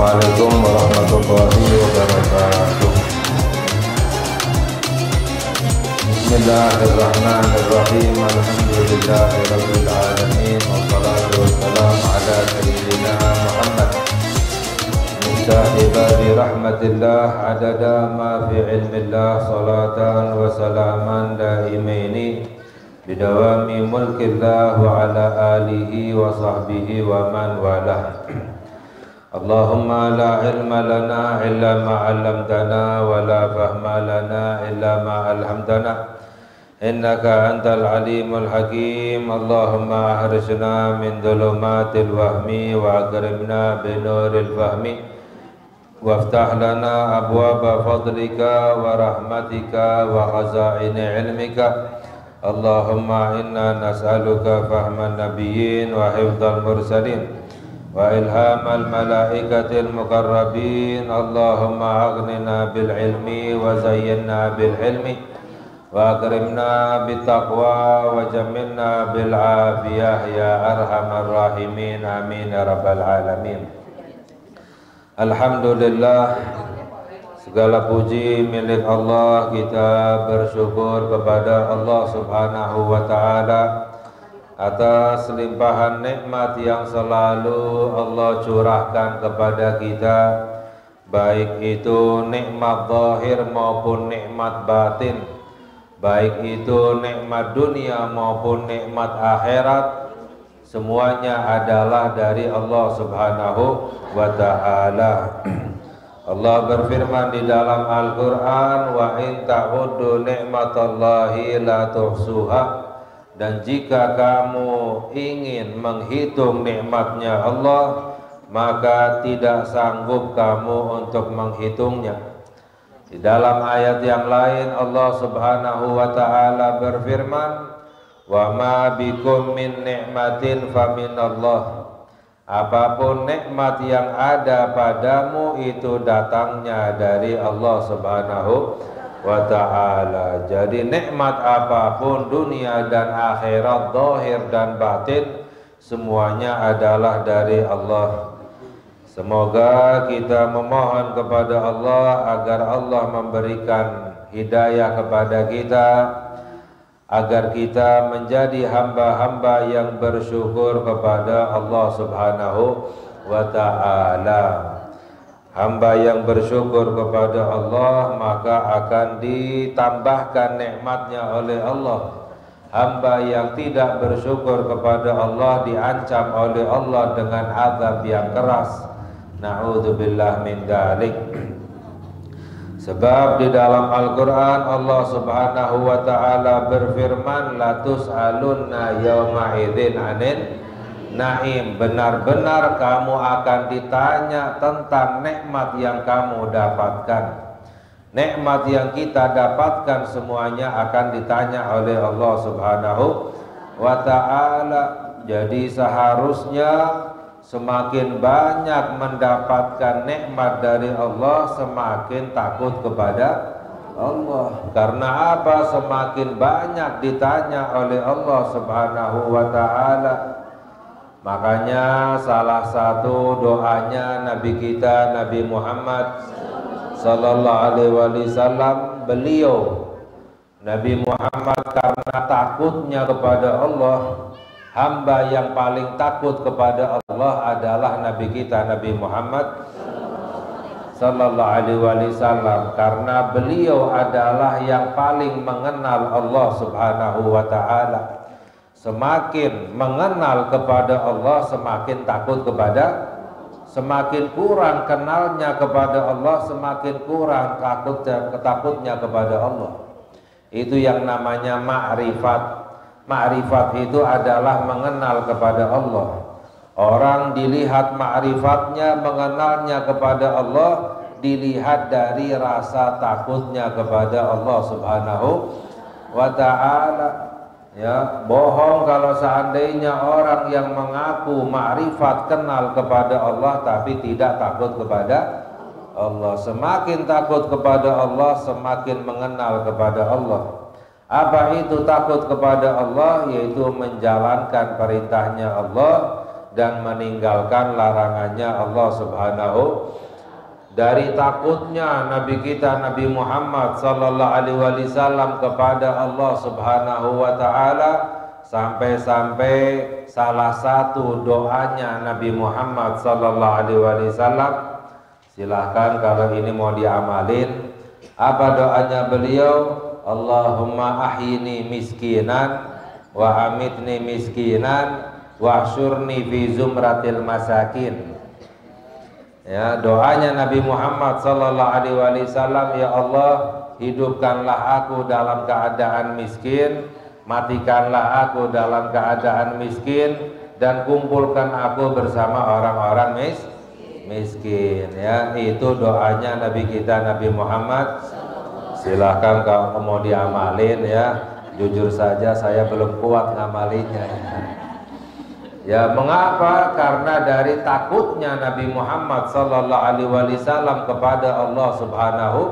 Assalamualaikum warahmatullahi wabarakatuh. Bismillahirrahmanirrahim. Alhamdulillahirabbil alamin wassalatu wassalamu ala sayyidina Muhammad mustahibadi rahmatillah adada ma fi ilmillah salatan wa salaman daimaini bidawami mulkillah wa ala alihi wa sahbihi wa man walah. Allahumma la ilma lana illa ma 'allamtana wa la fahma lana illa ma 'allamtana innaka antal alimul hakim. Allahumma ahrisna min dhulumatil wahmi wa akrimna binuril fahmi waftah lana abwaba fadlika wa rahmatika wa khazaini ilmika. Allahumma inna nas'aluka fahman nabiyyin wa hifdzal mursalin wa ilhamal malaikatil muqarrabin. Allahumma aghnina bil ilmi wa zayyinna bil hilmi wa akrimna bit taqwa wa jamilna bil afiyah ya arhamar rahimin amin ya rabbal alamin. Alhamdulillah, segala puji milik Allah. Kita bersyukur kepada Allah subhanahu wa ta'ala atas limpahan nikmat yang selalu Allah curahkan kepada kita, baik itu nikmat zahir maupun nikmat batin, baik itu nikmat dunia maupun nikmat akhirat, semuanya adalah dari Allah subhanahu wa ta'ala. Allah berfirman di dalam Al-Quran, wa in ta'uddu ni'matallahi la tuhsuha. Dan jika kamu ingin menghitung nikmatnya Allah, maka tidak sanggup kamu untuk menghitungnya. Di dalam ayat yang lain Allah subhanahu wa ta'ala berfirman, wa ma bikum min ni'matin faminallah. Apapun nikmat yang ada padamu itu datangnya dari Allah subhanahu wa ta'ala. Jadi nikmat apapun dunia dan akhirat, zahir dan batin, semuanya adalah dari Allah. Semoga kita memohon kepada Allah agar Allah memberikan hidayah kepada kita, agar kita menjadi hamba-hamba yang bersyukur kepada Allah subhanahu wa ta'ala. Hamba yang bersyukur kepada Allah maka akan ditambahkan nikmatnya oleh Allah. Hamba yang tidak bersyukur kepada Allah diancam oleh Allah dengan azab yang keras. Na'udzubillah min dzalik. Sebab di dalam Al-Quran Allah subhanahu wa ta'ala berfirman, la tus'alunna yawma idzin anin na'im. Benar-benar kamu akan ditanya tentang nikmat yang kamu dapatkan. Nikmat yang kita dapatkan semuanya akan ditanya oleh Allah subhanahu wa ta'ala. Jadi seharusnya semakin banyak mendapatkan nikmat dari Allah, semakin takut kepada Allah. Karena apa? Semakin banyak ditanya oleh Allah subhanahu wa ta'ala. Makanya salah satu doanya Nabi kita, Nabi Muhammad sallallahu alaihi wasallam, beliau Nabi Muhammad karena takutnya kepada Allah, hamba yang paling takut kepada Allah adalah Nabi kita, Nabi Muhammad sallallahu alaihi wasallam, karena beliau adalah yang paling mengenal Allah subhanahu wa ta'ala. Semakin mengenal kepada Allah, semakin takut kepada, semakin kurang kenalnya kepada Allah, semakin kurang takutnya kepada Allah. Itu yang namanya ma'rifat. Ma'rifat itu adalah mengenal kepada Allah. Orang dilihat ma'rifatnya, mengenalnya kepada Allah, dilihat dari rasa takutnya kepada Allah subhanahu wa ta'ala. Ya, bohong kalau seandainya orang yang mengaku ma'rifat, kenal kepada Allah tapi tidak takut kepada Allah. Semakin takut kepada Allah, semakin mengenal kepada Allah. Apa itu takut kepada Allah? Yaitu menjalankan perintahnya Allah, dan meninggalkan larangannya Allah Subhanahu. Dari takutnya Nabi kita Nabi Muhammad sallallahu alaihi wasallam kepada Allah Subhanahu wa taala, sampai-sampai salah satu doanya Nabi Muhammad sallallahu alaihi wasallam, silahkan kalau ini mau diamalin, apa doanya beliau? Allahumma ahyini miskinan wa amitni miskinan wa syurni fi zumratil masakin. Ya, doanya Nabi Muhammad sallallahu alaihi wasallam, ya Allah, hidupkanlah aku dalam keadaan miskin, matikanlah aku dalam keadaan miskin, dan kumpulkan aku bersama orang-orang miskin. Ya, itu doanya Nabi kita Nabi Muhammad. Silahkan kalau mau diamalin ya. Jujur saja saya belum kuat ngamalinya. Ya, mengapa? Karena dari takutnya Nabi Muhammad sallallahu alaihi wasallam kepada Allah Subhanahu,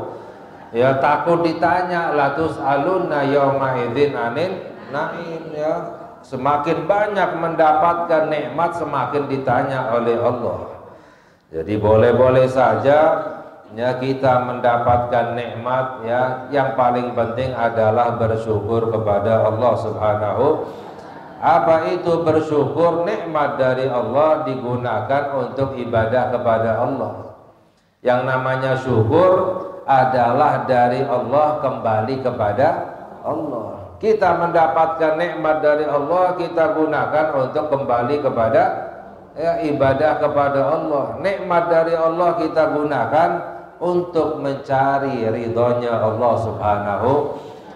ya takut ditanya, latus alunna yauma idzin anin naim. Ya, semakin banyak mendapatkan nikmat semakin ditanya oleh Allah. Jadi boleh-boleh saja ya kita mendapatkan nikmat, ya yang paling penting adalah bersyukur kepada Allah Subhanahu. Apa itu bersyukur? Nikmat dari Allah digunakan untuk ibadah kepada Allah. Yang namanya syukur adalah dari Allah kembali kepada Allah. Kita mendapatkan nikmat dari Allah, kita gunakan untuk kembali kepada ya, ibadah kepada Allah. Nikmat dari Allah kita gunakan untuk mencari ridhonya Allah Subhanahu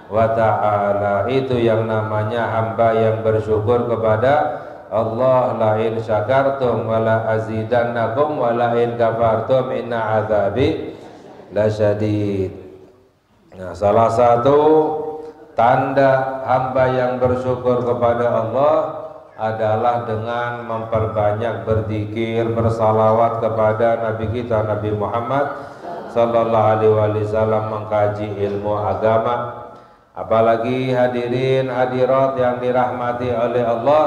wa ta'ala. Itu yang namanya hamba yang bersyukur kepada Allah. La in syakartum wa la azidannakum wa la in kafartum inna azabi lasyadid. Nah, salah satu tanda hamba yang bersyukur kepada Allah adalah dengan memperbanyak berzikir, bersalawat kepada Nabi kita Nabi Muhammad sallallahu alaihi wasallam, mengkaji ilmu agama. Apalagi hadirin hadirat yang dirahmati oleh Allah,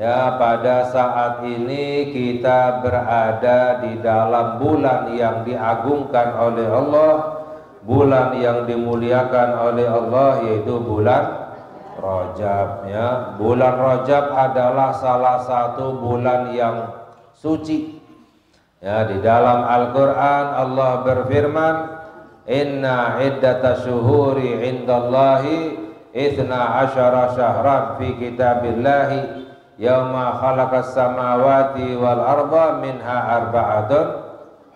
ya pada saat ini kita berada di dalam bulan yang diagungkan oleh Allah, bulan yang dimuliakan oleh Allah, yaitu bulan Rajab. Ya, bulan Rajab adalah salah satu bulan yang suci. Ya, di dalam Al-Qur'an Allah berfirman, inna iddata syuhuri indallahi ithna asyara syahran fi kitabillahi yauma khalaqas samawati wal arda minha arba'atun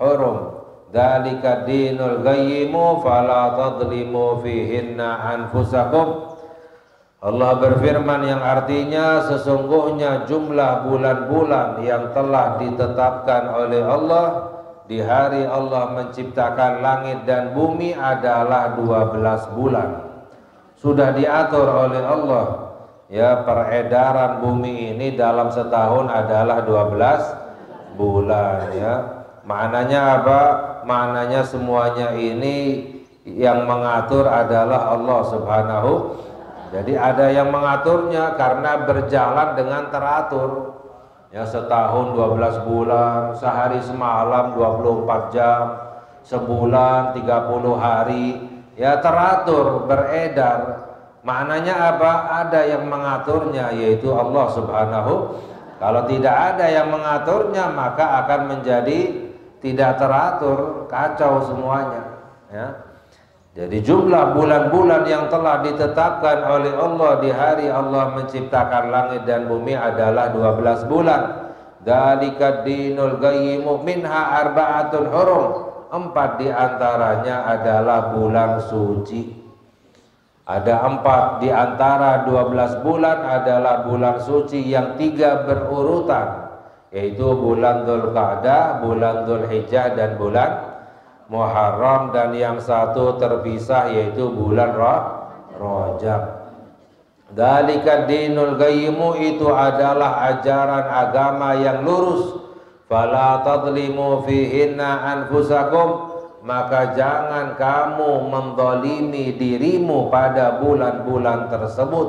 hurum dzalika dinul qayyimu fala tadlimu fihinna anfusakum. Allah berfirman yang artinya sesungguhnya jumlah bulan-bulan yang telah ditetapkan oleh Allah di hari Allah menciptakan langit dan bumi adalah 12 bulan. Sudah diatur oleh Allah, ya peredaran bumi ini dalam setahun adalah 12 bulan. Ya, maknanya apa? Maknanya semuanya ini yang mengatur adalah Allah Subhanahu. Jadi ada yang mengaturnya karena berjalan dengan teratur. Ya, setahun 12 bulan, sehari semalam 24 jam, sebulan 30 hari, ya teratur, beredar. Maknanya apa? Ada yang mengaturnya, yaitu Allah Subhanahu. Kalau tidak ada yang mengaturnya, maka akan menjadi tidak teratur, kacau semuanya. Ya. Jadi jumlah bulan-bulan yang telah ditetapkan oleh Allah di hari Allah menciptakan langit dan bumi adalah 12 bulan. Dzalika dinul qayyimu minha arba'atun hurum. 4 diantaranya adalah bulan suci. Ada 4 diantara 12 bulan adalah bulan suci, yang 3 berurutan, yaitu bulan Dzulqa'dah, bulan Dzulhijjah, dan bulan Muharram, dan yang satu terpisah yaitu bulan Rajab. Dzalika dinul qayyimu, itu adalah ajaran agama yang lurus. Fala tadlimu fihinna anfusakum, maka jangan kamu mendolimi dirimu pada bulan-bulan tersebut.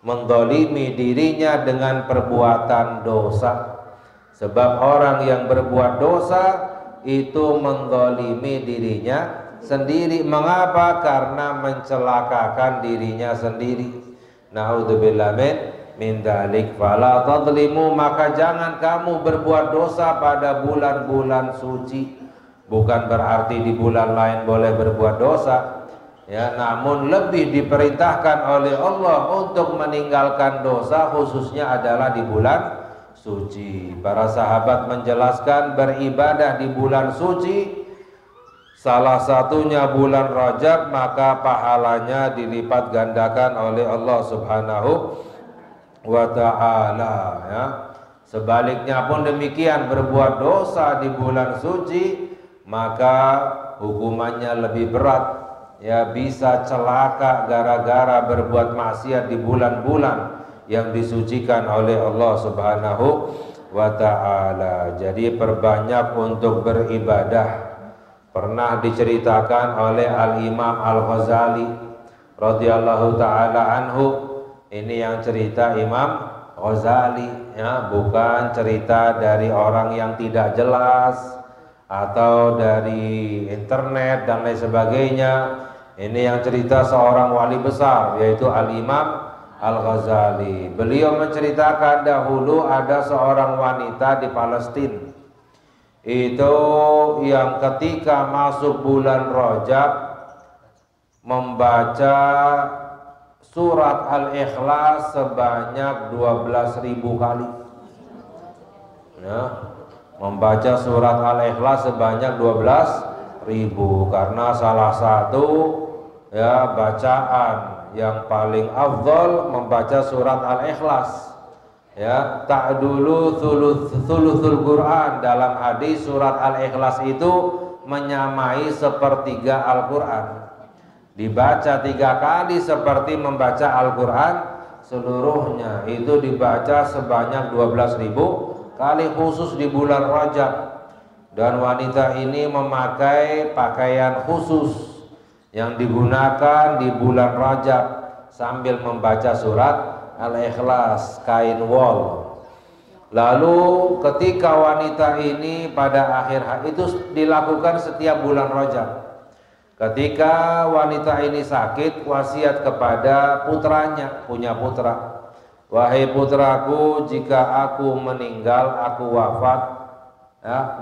Mendolimi dirinya dengan perbuatan dosa. Sebab orang yang berbuat dosa itu menzalimi dirinya sendiri. Mengapa? Karena mencelakakan dirinya sendiri. Naudzubillah min dzalik. Fala tadlimu, maka jangan kamu berbuat dosa pada bulan-bulan suci. Bukan berarti di bulan lain boleh berbuat dosa, ya, namun lebih diperintahkan oleh Allah untuk meninggalkan dosa khususnya adalah di bulan suci. Para sahabat menjelaskan beribadah di bulan suci, salah satunya bulan Rajab, maka pahalanya dilipat gandakan oleh Allah Subhanahu wa ta'ala, ya. Sebaliknya pun demikian, berbuat dosa di bulan suci maka hukumannya lebih berat, ya, bisa celaka gara-gara berbuat maksiat di bulan-bulan yang disucikan oleh Allah Subhanahu wa ta'ala. Jadi perbanyak untuk beribadah. Pernah diceritakan oleh Al-Imam Al-Ghazali radhiyallahu ta'ala anhu. Ini yang cerita Imam Ghazali, ya, bukan cerita dari orang yang tidak jelas atau dari internet dan lain sebagainya. Ini yang cerita seorang wali besar, yaitu Al-Imam Al-Ghazali. Beliau menceritakan dahulu ada seorang wanita di Palestina itu yang ketika masuk bulan Rajab membaca surat Al-Ikhlas sebanyak 12.000 kali, ya, membaca surat Al-Ikhlas sebanyak 12.000 karena salah satu, ya, bacaan yang paling afdal membaca surat Al-Ikhlas, ya. Ta'dulu thuluthul Quran, dalam hadis surat Al-Ikhlas itu menyamai sepertiga Al-Quran. Dibaca 3 kali seperti membaca Al-Quran seluruhnya. Itu dibaca sebanyak 12.000 kali khusus di bulan Rajab. Dan wanita ini memakai pakaian khusus yang digunakan di bulan Rajab sambil membaca surat Al-Ikhlas, kain wol. Lalu ketika wanita ini pada akhir itu dilakukan setiap bulan Rajab. Ketika wanita ini sakit, wasiat kepada putranya, punya putra, wahai putraku, jika aku meninggal, aku wafat, ya,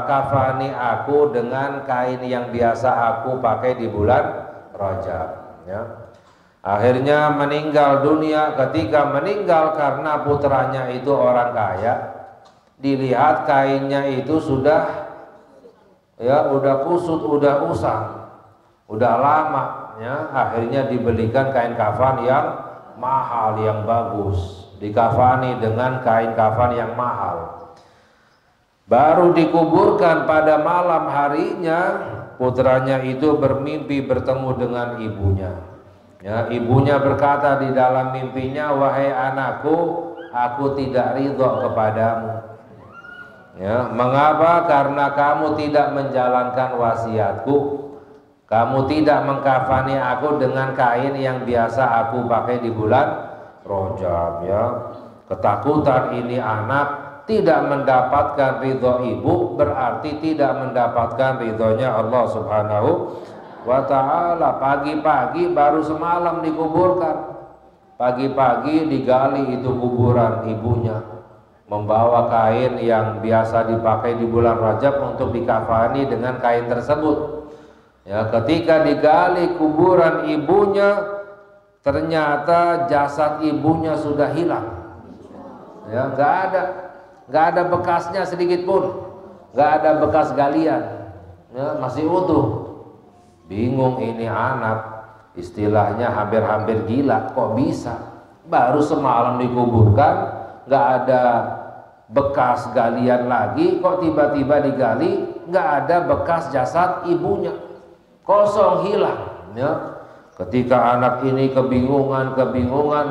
kafani aku dengan kain yang biasa aku pakai di bulan Rajab, ya. Akhirnya meninggal dunia. Ketika meninggal karena putranya itu orang kaya, dilihat kainnya itu sudah, ya, udah kusut, udah usang, udah lama, ya. Akhirnya dibelikan kain kafan yang mahal, yang bagus, dikafani dengan kain kafan yang mahal. Baru dikuburkan pada malam harinya, putranya itu bermimpi bertemu dengan ibunya, ya. Ibunya berkata di dalam mimpinya, wahai anakku, aku tidak ridho kepadamu, ya. Mengapa? Karena kamu tidak menjalankan wasiatku, kamu tidak mengkafani aku dengan kain yang biasa aku pakai di bulan Rajab, ya. Ketakutan ini anak tidak mendapatkan ridho ibu, berarti tidak mendapatkan ridhonya Allah Subhanahu wa ta'ala. Pagi-pagi, baru semalam dikuburkan, pagi-pagi digali itu kuburan ibunya, membawa kain yang biasa dipakai di bulan Rajab untuk dikafani dengan kain tersebut, ya. Ketika digali kuburan ibunya, ternyata jasad ibunya sudah hilang, ya, nggak ada bekasnya sedikit pun, nggak ada bekas galian, ya, masih utuh. Bingung ini anak, istilahnya hampir-hampir gila, kok bisa baru semalam dikuburkan nggak ada bekas galian lagi, kok tiba-tiba digali nggak ada bekas jasad ibunya, kosong, hilang, ya. Ketika anak ini kebingungan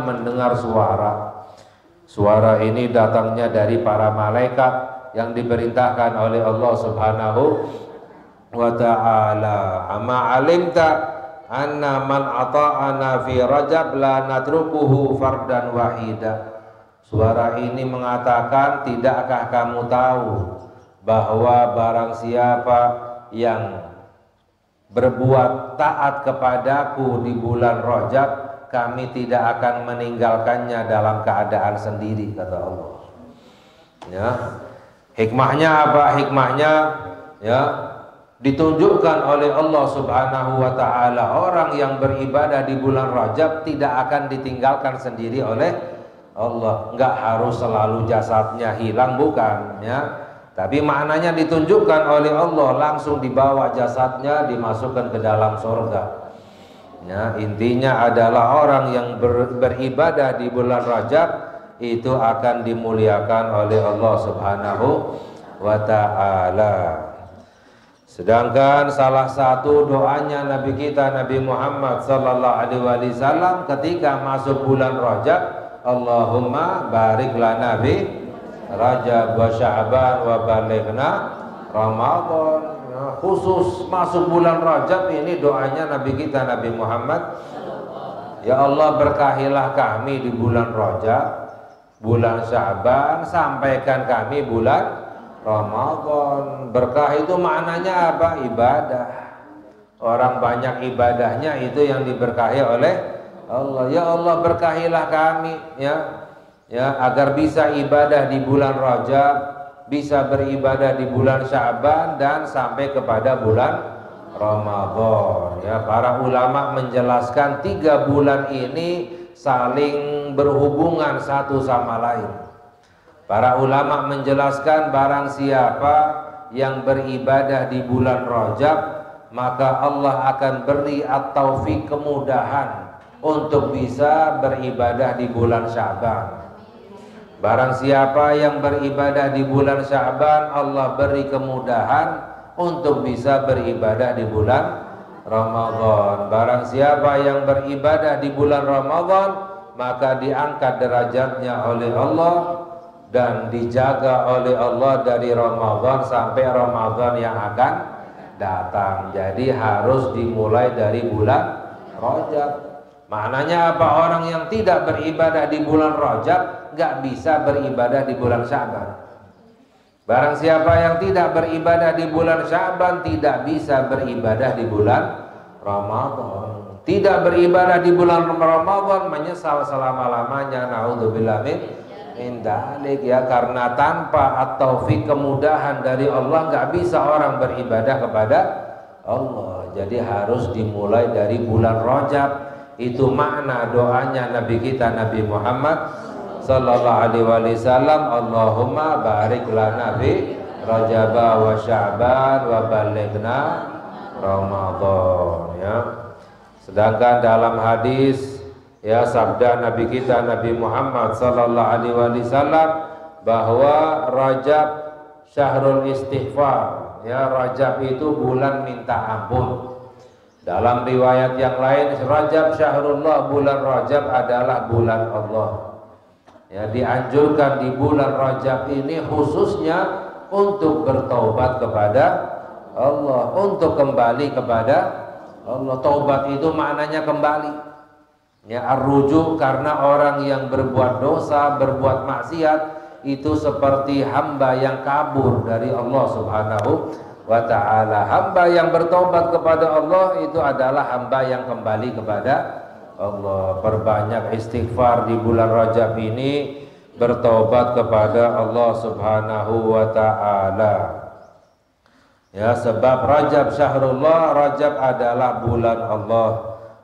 mendengar suara ini datangnya dari para malaikat yang diperintahkan oleh Allah Subhanahu wa ta'ala. Ama alimta anna man ata'ana fi Rajab la natrukuhu fardan wahida. Suara ini mengatakan, tidakkah kamu tahu bahwa barang siapa yang berbuat taat kepadaku di bulan Rajab, kami tidak akan meninggalkannya dalam keadaan sendiri, kata Allah. Ya, hikmahnya apa? Hikmahnya ya ditunjukkan oleh Allah Subhanahu wa taala, orang yang beribadah di bulan Rajab tidak akan ditinggalkan sendiri oleh Allah. Enggak harus selalu jasadnya hilang, bukan ya. Tapi maknanya ditunjukkan oleh Allah, langsung dibawa jasadnya dimasukkan ke dalam surga. Ya, intinya adalah orang yang beribadah di bulan Rajab itu akan dimuliakan oleh Allah Subhanahu wa taala. Sedangkan salah satu doanya Nabi kita Nabi Muhammad sallallahu alaihi wasallam ketika masuk bulan Rajab, Allahumma barik lana bi Rajab wa Sya'ban wa balighna Ramadan. Nah, khusus masuk bulan Rajab ini doanya Nabi kita Nabi Muhammad, ya Allah berkahilah kami di bulan Rajab, bulan Sya'ban, sampaikan kami bulan Ramadan. Berkah itu maknanya apa? Ibadah. Orang banyak ibadahnya itu yang diberkahi oleh Allah. Ya Allah berkahilah kami ya agar bisa ibadah di bulan Rajab, bisa beribadah di bulan Sya'ban dan sampai kepada bulan Ramadan. Ya, para ulama menjelaskan 3 bulan ini saling berhubungan satu sama lain. Para ulama menjelaskan barang siapa yang beribadah di bulan Rajab, maka Allah akan beri at-taufik, kemudahan untuk bisa beribadah di bulan Sya'ban. Barang siapa yang beribadah di bulan Sya'ban, Allah beri kemudahan untuk bisa beribadah di bulan Ramadan. Barang siapa yang beribadah di bulan Ramadan, maka diangkat derajatnya oleh Allah dan dijaga oleh Allah dari Ramadan sampai Ramadan yang akan datang. Jadi harus dimulai dari bulan Rajab. Maknanya apa? Orang yang tidak beribadah di bulan Rajab gak bisa beribadah di bulan Sya'ban. Barang siapa yang tidak beribadah di bulan Sya'ban tidak bisa beribadah di bulan Ramadan. Tidak beribadah di bulan Ramadan menyesal selama-lamanya. Naudzubillah min dzalik, ya, karena tanpa at-taufik, kemudahan dari Allah gak bisa orang beribadah kepada Allah. Jadi harus dimulai dari bulan Rajab. Itu makna doanya Nabi kita Nabi Muhammad sallallahu alaihi wasallam, Allahumma barik lana fi Rajab wa Sya'ban wa balighna Ramadan, ya. Sedangkan dalam hadis, ya, sabda Nabi kita Nabi Muhammad sallallahu alaihi wasallam bahwa Rajab syahrul istighfar, ya, Rajab itu bulan minta ampun. Dalam riwayat yang lain, Rajab syahrullah, bulan Rajab adalah bulan Allah. Ya, dianjurkan di bulan Rajab ini khususnya untuk bertaubat kepada Allah, untuk kembali kepada Allah. Taubat itu maknanya kembali. Ya, ar-ruju, karena orang yang berbuat dosa, berbuat maksiat itu seperti hamba yang kabur dari Allah Subhanahu wa ta'ala. Hamba yang bertobat kepada Allah itu adalah hamba yang kembali kepada Allah. Perbanyak istighfar di bulan Rajab ini, bertobat kepada Allah Subhanahu wa ta'ala. Ya, sebab Rajab syahrullah, Rajab adalah bulan Allah.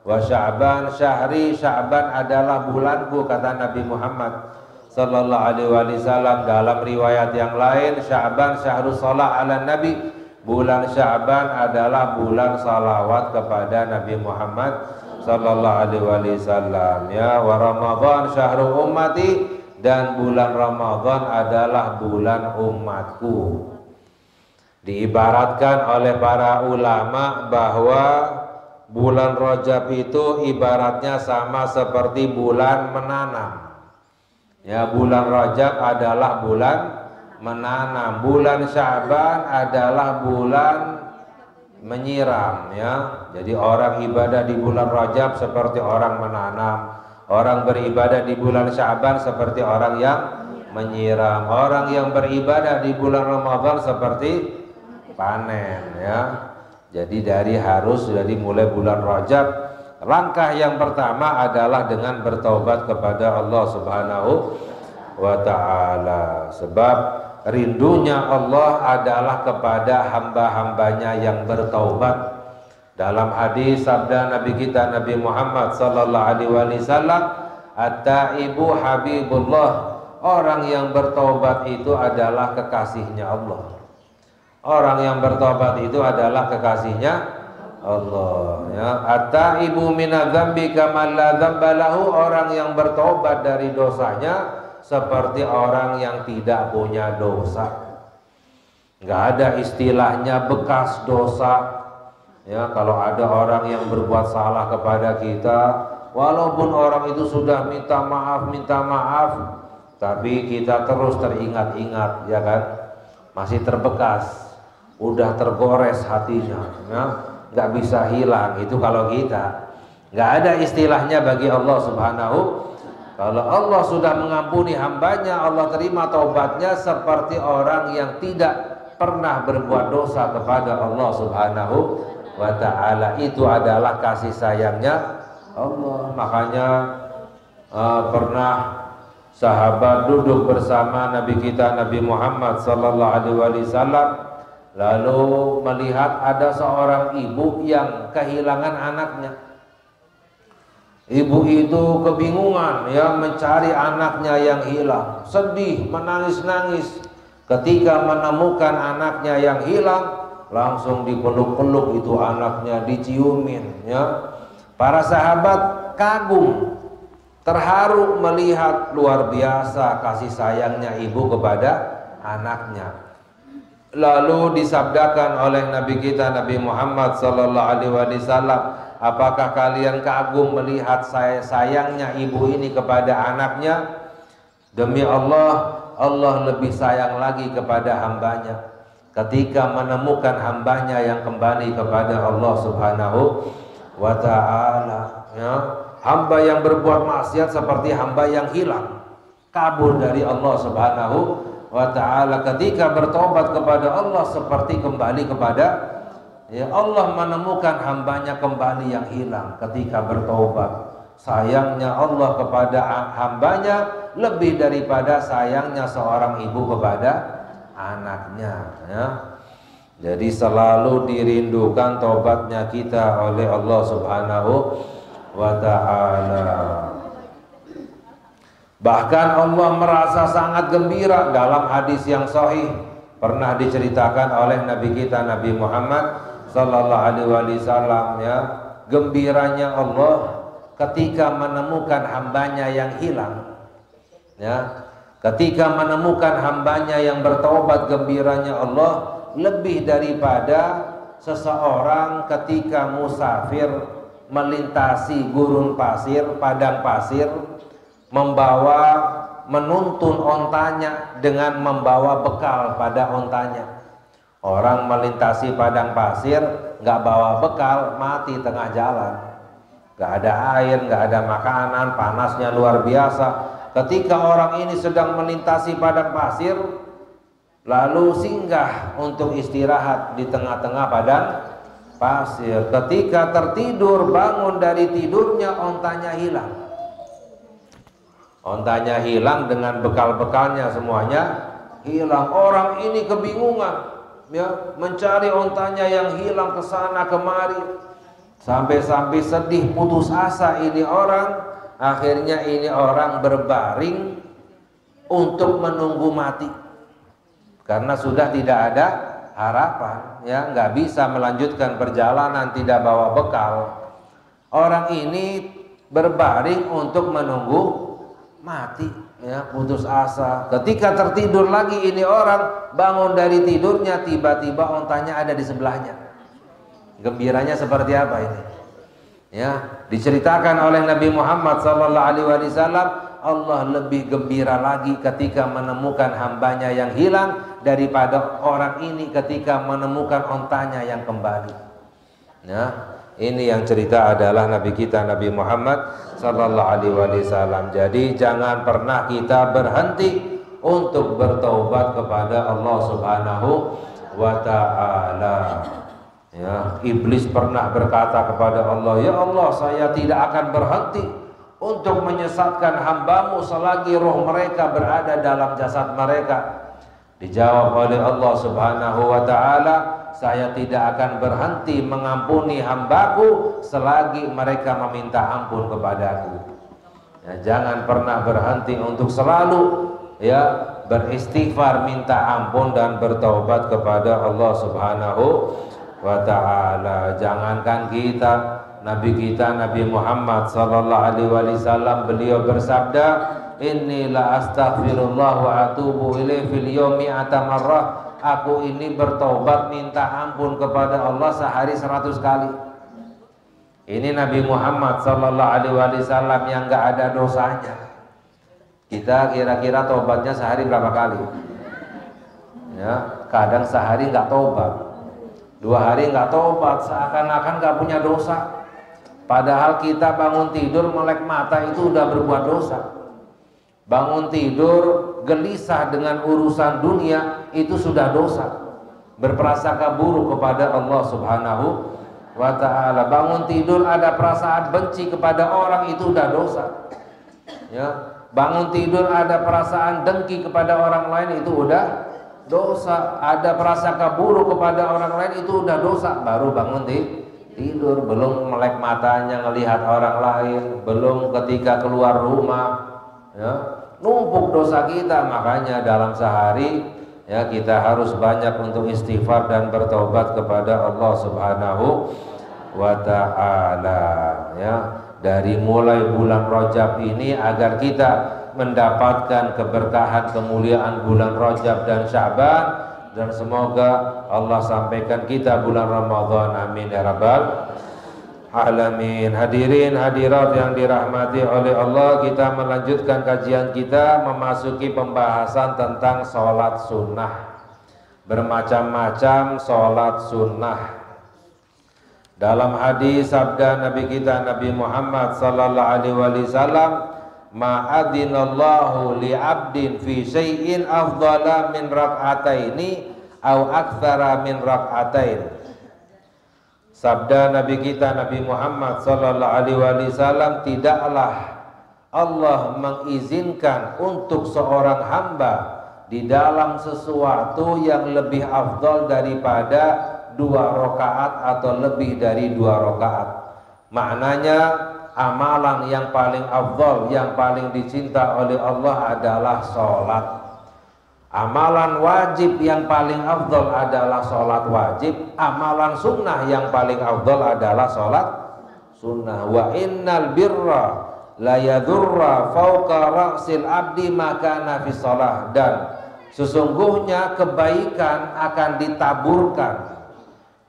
Wa Sya'ban syahri, Sya'ban adalah bulanku, kata Nabi Muhammad sallallahu alaihi wasallam. Dalam riwayat yang lain, Sya'ban syahrus shalah ala nabi, bulan Sya'ban adalah bulan salawat kepada Nabi Muhammad sallallahu alaihi wasallam, ya. Wa Ramadan syahrul ummati, dan bulan Ramadan adalah bulan umatku. Diibaratkan oleh para ulama bahwa bulan Rajab itu ibaratnya sama seperti bulan menanam. Ya, bulan Rajab adalah bulan menanam, bulan Sya'ban adalah bulan menyiram, ya. Jadi orang ibadah di bulan Rajab seperti orang menanam, Orang beribadah di bulan Sya'ban seperti orang yang menyiram. Orang yang beribadah di bulan Ramadan seperti panen, ya. Jadi dari mulai bulan Rajab, langkah yang pertama adalah dengan bertaubat kepada Allah Subhanahu wa ta'ala. Sebab rindunya Allah adalah kepada hamba-hambanya yang bertaubat. Dalam hadis sabda Nabi kita Nabi Muhammad sallallahu alaihi wasallam, at-taibu habibullah. Orang yang bertaubat itu adalah kekasihnya Allah. Orang yang bertobat itu adalah kekasihnya Allah, ya. At-taibu minadz-dzambi kama la dzamba lahu. Orang yang bertobat dari dosanya seperti orang yang tidak punya dosa. Nggak ada istilahnya bekas dosa. Ya, kalau ada orang yang berbuat salah kepada kita, walaupun orang itu sudah minta maaf, tapi kita terus teringat-ingat, ya kan? Masih terbekas, udah tergores hatinya, ya? Nggak bisa hilang. Itu kalau kita, nggak ada istilahnya bagi Allah Subhanahu. Kalau Allah sudah mengampuni hambanya, Allah terima taubatnya seperti orang yang tidak pernah berbuat dosa kepada Allah Subhanahu wa ta'ala. Itu adalah kasih sayangnya Allah. Makanya pernah sahabat duduk bersama Nabi kita Nabi Muhammad sallallahu alaihi wasallam, lalu melihat ada seorang ibu yang kehilangan anaknya. Ibu itu kebingungan, ya, mencari anaknya yang hilang, sedih, menangis-nangis. Ketika menemukan anaknya yang hilang, langsung dipeluk-peluk itu anaknya, diciumin, ya. Para sahabat kagum, terharu melihat luar biasa kasih sayangnya ibu kepada anaknya. Lalu disabdakan oleh Nabi kita Nabi Muhammad sallallahu alaihi wasallam, apakah kalian kagum melihat sayangnya ibu ini kepada anaknya? Demi Allah, Allah lebih sayang lagi kepada hambanya ketika menemukan hambanya yang kembali kepada Allah Subhanahu wa ta'ala, ya. Hamba yang berbuat maksiat seperti hamba yang hilang, kabur dari Allah Subhanahu wa ta'ala. Ketika bertobat kepada Allah seperti kembali kepada, ya, Allah menemukan hambanya kembali yang hilang ketika bertobat. Sayangnya Allah kepada hambanya lebih daripada sayangnya seorang ibu kepada anaknya, ya. Jadi selalu dirindukan tobatnya kita oleh Allah Subhanahu wa ta'ala. Bahkan Allah merasa sangat gembira dalam hadis yang sahih, pernah diceritakan oleh Nabi kita Nabi Muhammad sallallahu alaihi wasallam, ya. Gembiranya Allah ketika menemukan hambanya yang hilang, ya. Ketika menemukan hambanya yang bertaubat, gembiranya Allah lebih daripada seseorang ketika musafir melintasi gurun pasir, padang pasir, menuntun ontanya dengan membawa bekal pada ontanya. Orang melintasi padang pasir nggak bawa bekal, mati tengah jalan. Nggak ada air, nggak ada makanan, panasnya luar biasa. Ketika orang ini sedang melintasi padang pasir, lalu singgah untuk istirahat di tengah-tengah padang pasir. Ketika tertidur, bangun dari tidurnya, ontanya hilang. Ontanya hilang dengan bekal-bekalnya semuanya hilang. Orang ini kebingungan, ya, mencari ontanya yang hilang ke sana kemari. Sampai-sampai sedih, putus asa ini orang. Akhirnya ini orang berbaring untuk menunggu mati karena sudah tidak ada harapan, ya, nggak bisa melanjutkan perjalanan, tidak bawa bekal. Orang ini berbaring untuk menunggu mati, ya, putus asa. Ketika tertidur lagi ini orang bangun dari tidurnya, tiba-tiba ontanya ada di sebelahnya. Gembiranya seperti apa ini? Ya, diceritakan oleh Nabi Muhammad sallallahu alaihi wasallam, Allah lebih gembira lagi ketika menemukan hambanya yang hilang daripada orang ini ketika menemukan ontanya yang kembali. Ya, Ini yang cerita adalah Nabi kita Nabi Muhammad sallallahu alaihi wasallam. Jadi jangan pernah kita berhenti untuk bertaubat kepada Allah Subhanahu wa taala. Ya, iblis pernah berkata kepada Allah, "Ya Allah, saya tidak akan berhenti untuk menyesatkan hamba-Mu selagi roh mereka berada dalam jasad mereka." Dijawab oleh Allah Subhanahu wa taala, "Saya tidak akan berhenti mengampuni hamba-Ku selagi mereka meminta ampun kepadaku." Ya, jangan pernah berhenti untuk selalu beristighfar, minta ampun dan bertaubat kepada Allah Subhanahu wa ta'ala. Jangankan kita Nabi Muhammad sallallahu alaihi wasallam, beliau bersabda, "Inni la astaghfirullah wa atubu ilaih fil yaumi atamarrah." Aku ini bertobat minta ampun kepada Allah sehari 100 kali. Ini Nabi Muhammad sallallahu alaihi wasallam yang enggak ada dosanya. Kita kira-kira tobatnya sehari berapa kali? Ya, kadang sehari enggak tobat. 2 hari nggak tobat, seakan-akan nggak punya dosa. Padahal kita bangun tidur melek mata itu udah berbuat dosa. Bangun tidur gelisah dengan urusan dunia itu sudah dosa. Berprasangka buruk kepada Allah Subhanahu wa ta'ala. Bangun tidur ada perasaan benci kepada orang itu udah dosa. Ya, bangun tidur ada perasaan dengki kepada orang lain itu udah dosa. Ada prasangka buruk kepada orang lain itu udah dosa. Baru bangun tidur, belum melek matanya ngelihat orang lain, belum ketika keluar rumah, ya, numpuk dosa kita. Makanya dalam sehari ya kita harus banyak untuk istighfar dan bertaubat kepada Allah Subhanahu wa ta'ala. Ya, dari mulai bulan Rajab ini agar kita mendapatkan keberkahan kemuliaan bulan Rajab dan Sya'ban, dan semoga Allah sampaikan kita bulan Ramadan, amin ya rabbal alamin. Hadirin hadirat yang dirahmati oleh Allah, kita melanjutkan kajian kita memasuki pembahasan tentang sholat sunnah. Bermacam-macam sholat sunnah. Dalam hadis sabda Nabi kita Nabi Muhammad sallallahu alaihi wasallam, "Ma'adinallahu li'abdin fi syai'in afdala min rak'ataini au aktsara min rak'atain." Sabda Nabi kita Nabi Muhammad sallallahu alaihi wasallam, tidaklah Allah mengizinkan untuk seorang hamba di dalam sesuatu yang lebih afdal daripada 2 rakaat atau lebih dari 2 rakaat. Maknanya amalan yang paling afdal, yang paling dicinta oleh Allah adalah sholat. Amalan wajib yang paling afdal adalah sholat wajib. Amalan sunnah yang paling afdal adalah sholat sunnah. Wa innal birra la yadurra fauqa ra'sil abdi maka nafis sholah. Dan sesungguhnya kebaikan akan ditaburkan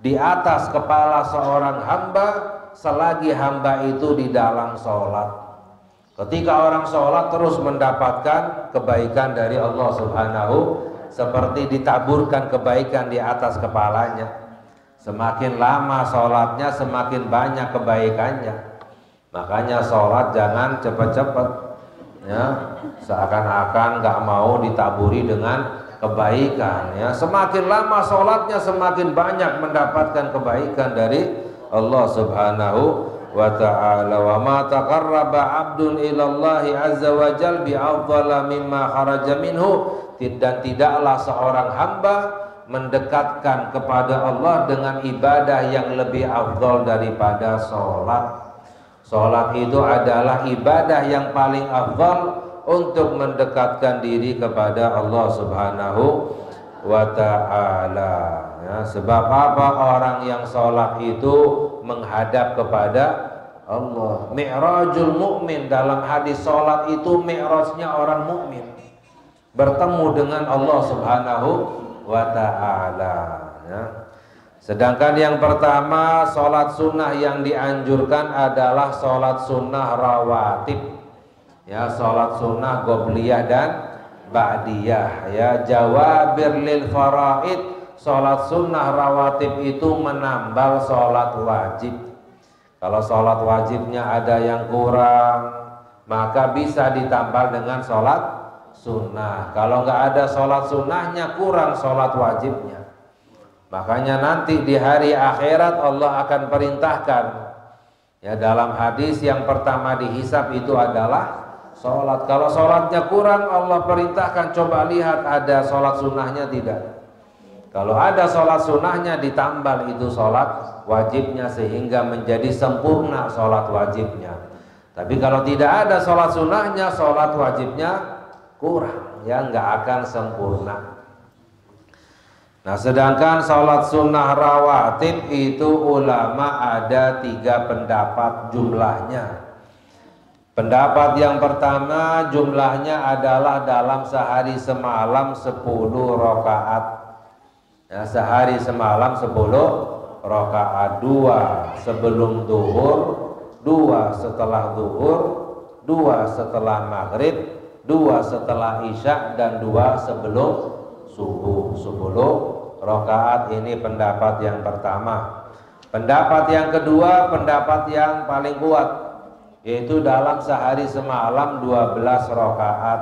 di atas kepala seorang hamba selagi hamba itu di dalam sholat. Ketika orang sholat terus mendapatkan kebaikan dari Allah Subhanahu, seperti ditaburkan kebaikan di atas kepalanya. Semakin lama sholatnya semakin banyak kebaikannya. Makanya sholat jangan cepat-cepat, ya, seakan-akan nggak mau ditaburi dengan kebaikan. Ya, semakin lama sholatnya semakin banyak mendapatkan kebaikan dari Allah Subhanahu wa ta'ala. Wa ma taqarraba 'abdun ilallahi azza wa jalla bi afdala mimma kharaja minhu. Dan tidaklah seorang hamba mendekatkan kepada Allah dengan ibadah yang lebih afdal daripada sholat. Sholat itu adalah ibadah yang paling afdal untuk mendekatkan diri kepada Allah Subhanahu wa ta'ala. Ya, sebab apa? Orang yang sholat itu menghadap kepada Allah. Mi'rajul mu'min, dalam hadis sholat itu mi'rajnya orang mukmin, bertemu dengan Allah Subhanahu wa ta'ala. Ya. Sedangkan yang pertama, sholat sunnah yang dianjurkan adalah sholat sunnah rawatib. Ya, sholat sunnah qobliyah dan ba'diyah. Ya, jawabir lil faraid. Sholat sunnah rawatib itu menambal sholat wajib. Kalau sholat wajibnya ada yang kurang, maka bisa ditambah dengan sholat sunnah. Kalau nggak ada sholat sunnahnya, kurang sholat wajibnya. Makanya nanti di hari akhirat Allah akan perintahkan, ya, dalam hadis yang pertama dihisab itu adalah sholat. Kalau sholatnya kurang, Allah perintahkan, coba lihat ada sholat sunnahnya tidak. Kalau ada sholat sunnahnya, ditambah itu sholat wajibnya sehingga menjadi sempurna sholat wajibnya. Tapi kalau tidak ada sholat sunnahnya, sholat wajibnya kurang, ya, nggak akan sempurna. Nah, sedangkan sholat sunnah rawatib itu ulama ada 3 pendapat jumlahnya. Pendapat yang pertama jumlahnya adalah dalam sehari semalam 10 rakaat. Ya, sehari semalam 10 rakaat, 2 sebelum zuhur, 2 setelah zuhur, 2 setelah maghrib, 2 setelah isya, dan 2 sebelum subuh. 10 rakaat. Ini pendapat yang pertama. Pendapat yang kedua, pendapat yang paling kuat, yaitu dalam sehari semalam 12 rakaat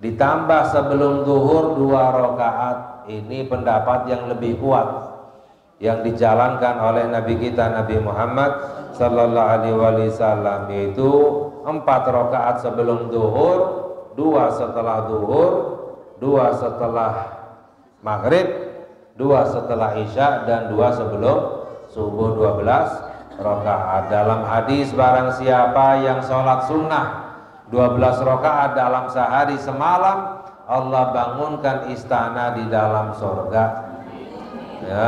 ditambah sebelum zuhur 2 rakaat. Ini pendapat yang lebih kuat yang dijalankan oleh Nabi kita Nabi Muhammad sallallahu alaihi wasallam, yaitu 4 rakaat sebelum zuhur, 2 setelah zuhur, 2 setelah maghrib, 2 setelah isya, dan 2 sebelum subuh. 12 rakaat. Dalam hadis, barang siapa yang sholat sunnah 12 rakaat dalam sehari semalam, Allah bangunkan istana di dalam sorga. Ya,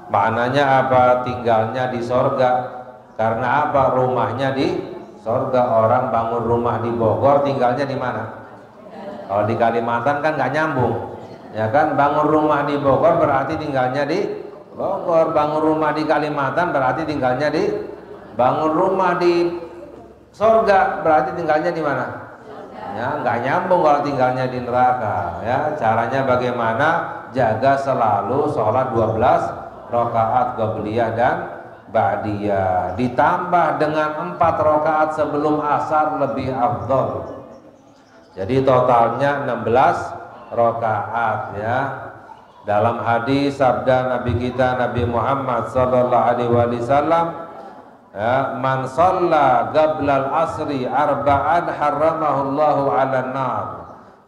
maknanya apa? Tinggalnya di sorga. Karena apa? Rumahnya di sorga. Orang bangun rumah di Bogor, tinggalnya di mana? Kalau di Kalimantan kan nggak nyambung, ya kan? Bangun rumah di Bogor berarti tinggalnya di Bogor. Bangun rumah di Kalimantan berarti tinggalnya di. Bangun rumah di sorga berarti tinggalnya di mana? Ya, nggak nyambung kalau tinggalnya di neraka. Ya, caranya bagaimana? Jaga selalu sholat 12 rakaat qabliyah dan ba'diyah, ditambah dengan 4 rakaat sebelum asar, lebih afdol. Jadi totalnya 16 rakaat, ya. Dalam hadis sabda Nabi kita Nabi Muhammad sallallahu alaihi wasallam, ya, man shalla qablal asri arba'an harramahullahu 'alan nar.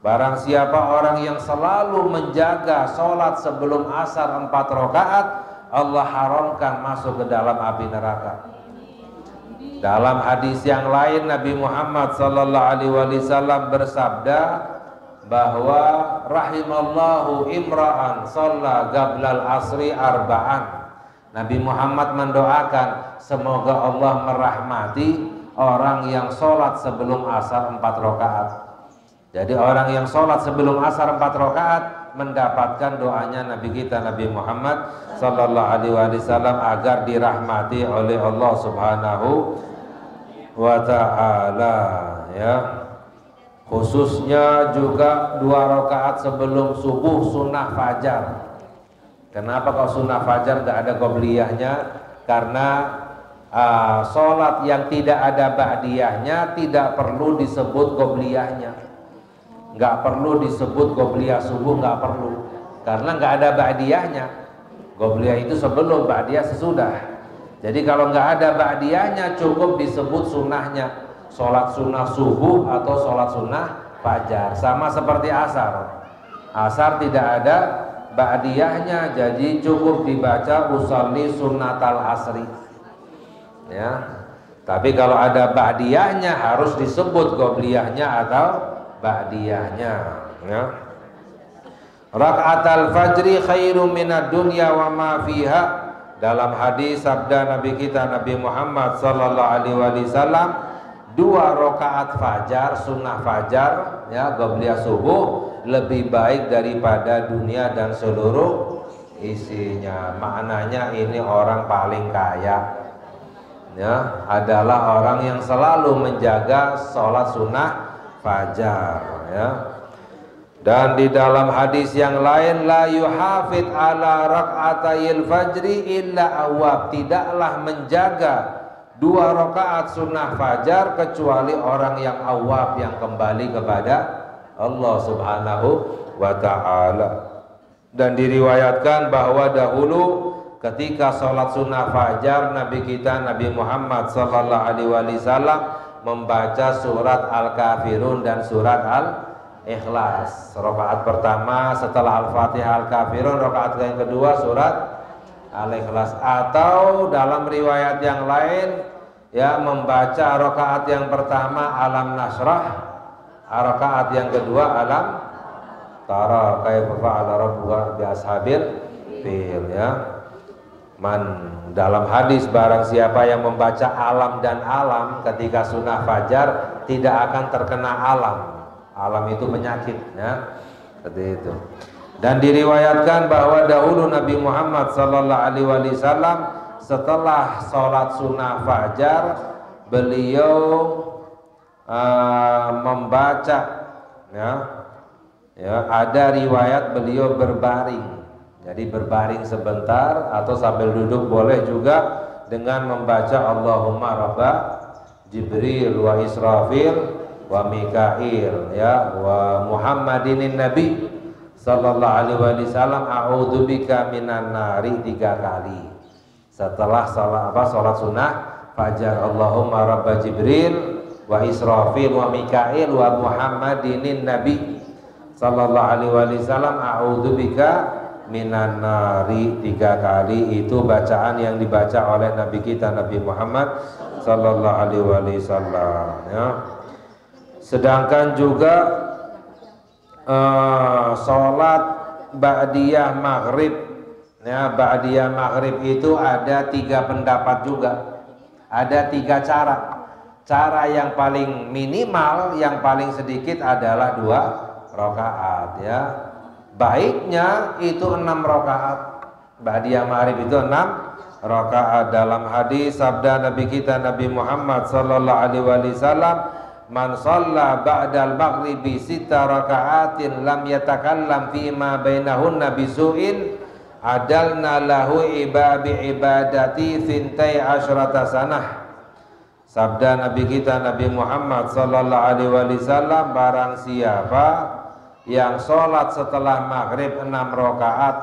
Barang siapa orang yang selalu menjaga sholat sebelum asar 4 rakaat, Allah haramkan masuk ke dalam api neraka. Dalam hadis yang lain Nabi Muhammad sallallahu alaihi wasallam bersabda bahwa rahimallahu imra'an shalla qablal asri arba'an. Nabi Muhammad mendoakan semoga Allah merahmati orang yang sholat sebelum asar 4 rakaat. Jadi orang yang sholat sebelum asar 4 rakaat mendapatkan doanya Nabi kita Nabi Muhammad sallallahu alaihi wasallam agar dirahmati oleh Allah Subhanahu wa ta'ala, ya. Khususnya juga 2 rakaat sebelum subuh sunnah fajar. Kenapa kalau sunnah fajar gak ada qobliyahnya? Karena sholat yang tidak ada ba'diyahnya tidak perlu disebut qobliyahnya. Gak perlu disebut qobliyah subuh, gak perlu, karena gak ada ba'diyahnya. Qobliyah itu sebelum, ba'diyah sesudah. Jadi kalau gak ada ba'diyahnya cukup disebut sunnahnya, sholat sunnah subuh atau sholat sunnah fajar. Sama seperti asar. Asar tidak ada ba'diyahnya, jadi cukup dibaca usolli sunnatal asri, ya. Tapi kalau ada ba'diyahnya harus disebut qobliyahnya atau ba'diyahnya, ya. Rakaatal fajri khairum minad dunya wa ma fiha. Dalam hadis sabda Nabi kita Nabi Muhammad sallallahu alaihi wasallam, 2 rakaat fajar sunnah fajar, ya, qobliyah subuh lebih baik daripada dunia dan seluruh isinya. Maknanya ini orang paling kaya, ya, adalah orang yang selalu menjaga sholat sunnah fajar, ya. Dan di dalam hadis yang lain, la yuhafid ala rak'atayil fajri illa awab, tidaklah menjaga 2 rakaat sunnah fajar kecuali orang yang awab, yang kembali kepada Allah Subhanahu wa ta'ala. Dan diriwayatkan bahwa dahulu ketika sholat sunnah fajar, Nabi kita Nabi Muhammad sallallahu alaihi wasallam membaca surat Al-Kafirun dan surat Al-Ikhlas. Rakaat pertama setelah Al-Fatihah Al-Kafirun, rakaat yang kedua surat Al-Ikhlas. Atau dalam riwayat yang lain ya membaca rakaat yang pertama Alam Nasrah, rakaat yang kedua Alam Tara kaifa fa'ala rabbuka bi ashabil fil ya. Dalam hadis barang siapa yang membaca alam dan alam ketika sunnah fajar tidak akan terkena alam. Alam itu penyakit ya. Seperti itu. Dan diriwayatkan bahwa dahulu Nabi Muhammad sallallahu alaihi wasallam setelah sholat sunnah fajar beliau membaca ya, ada riwayat beliau berbaring. Jadi berbaring sebentar atau sambil duduk boleh juga dengan membaca Allahumma rabba Jibril wa Israfil wa Mikail ya wa Muhammadinin Nabi sallallahu alaihi wasallam a'udzubika minan nari 3 kali. Setelah salat sunnah fajar, Allahumma rabba Jibril wa Israfil wa Mikail wa Muhammadinin Nabi sallallahu alaihi wasallam a'udzubika minan nari 3 kali. Itu bacaan yang dibaca oleh Nabi kita Nabi Muhammad sallallahu alaihi wasallam ya. Sedangkan juga salat ba'diyah maghrib ya, ba'diyah maghrib itu ada 3 pendapat juga. Ada 3 cara. Cara yang paling minimal, yang paling sedikit adalah 2 rakaat ya. Baiknya itu 6 rakaat. Ba'diyah maghrib itu 6 rakaat. Dalam hadis sabda Nabi kita Nabi Muhammad sallallahu alaihi wasallam, man shalla ba'dal maghribi 6 rakaatin lam yatakallam fi ma bainahunna bisu'in adalna lahu ibadati 12 sanah. Sabda Nabi kita Nabi Muhammad sallallahu alaihi wasallam, barang siapa yang sholat setelah maghrib 6 rakaat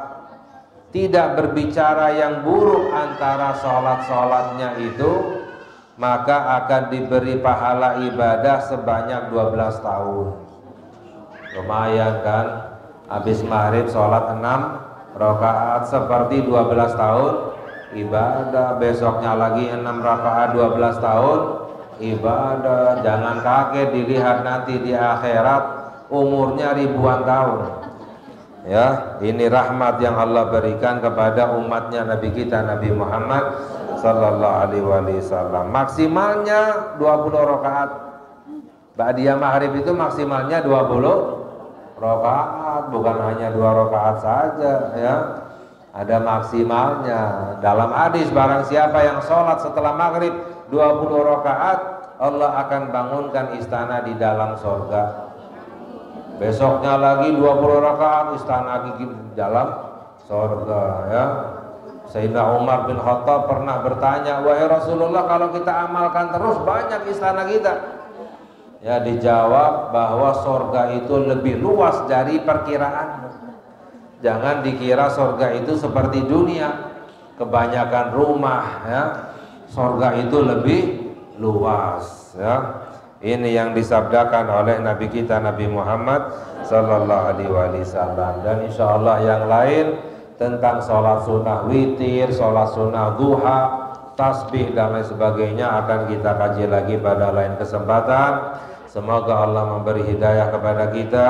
tidak berbicara yang buruk antara sholat-sholatnya itu, maka akan diberi pahala ibadah sebanyak 12 tahun. Lumayan kan? Habis maghrib sholat 6 rakaat seperti 12 tahun ibadah. Besoknya lagi 6 rakaat 12 tahun ibadah. Jangan kaget dilihat nanti di akhirat umurnya ribuan tahun ya. Ini rahmat yang Allah berikan kepada umatnya Nabi kita Nabi Muhammad sallallahu alaihi wasallam. Maksimalnya 20 rakaat. Ba'diyah maghrib itu maksimalnya 20 rakaat, bukan hanya 2 rakaat saja ya. Ada maksimalnya. Dalam hadis barang siapa yang sholat setelah maghrib 20 rakaat, Allah akan bangunkan istana di dalam surga. Besoknya lagi 20 rakaat, istana di dalam surga ya. Sayyidina Umar bin Khattab pernah bertanya, wahai Rasulullah, kalau kita amalkan terus banyak istana kita. Ya, dijawab bahwa surga itu lebih luas dari perkiraan. Jangan dikira surga itu seperti dunia, kebanyakan rumah ya. Surga itu lebih luas ya. Ini yang disabdakan oleh Nabi kita Nabi Muhammad sallallahu alaihi wasallam. Dan insya Allah yang lain tentang sholat sunnah witir, sholat sunnah duha, tasbih dan lain sebagainya akan kita kaji lagi pada lain kesempatan. Semoga Allah memberi hidayah kepada kita